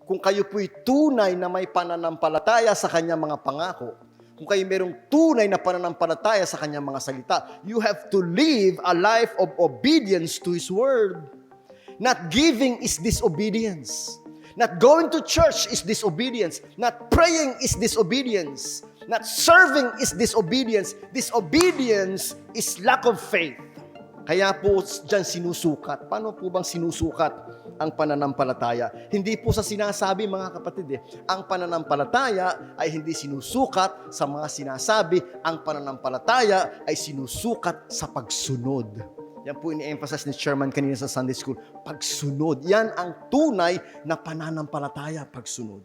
kung kayo po'y tunay na may pananampalataya sa kanyang mga pangako, kung kayo merong tunay na pananampalataya sa kanyang mga salita, you have to live a life of obedience to His Word. Not giving is disobedience. Not going to church is disobedience. Not praying is disobedience. Not serving is disobedience. Disobedience is lack of faith. Kaya po dyan sinusukat. Paano po bang sinusukat ang pananampalataya? Hindi po sa sinasabi, mga kapatid. Ang pananampalataya ay hindi sinusukat sa mga sinasabi. Ang pananampalataya ay sinusukat sa pagsunod. Yan po ini-emphasize ni Chairman kanina sa Sunday School. Pagsunod. Yan ang tunay na pananampalataya, pagsunod.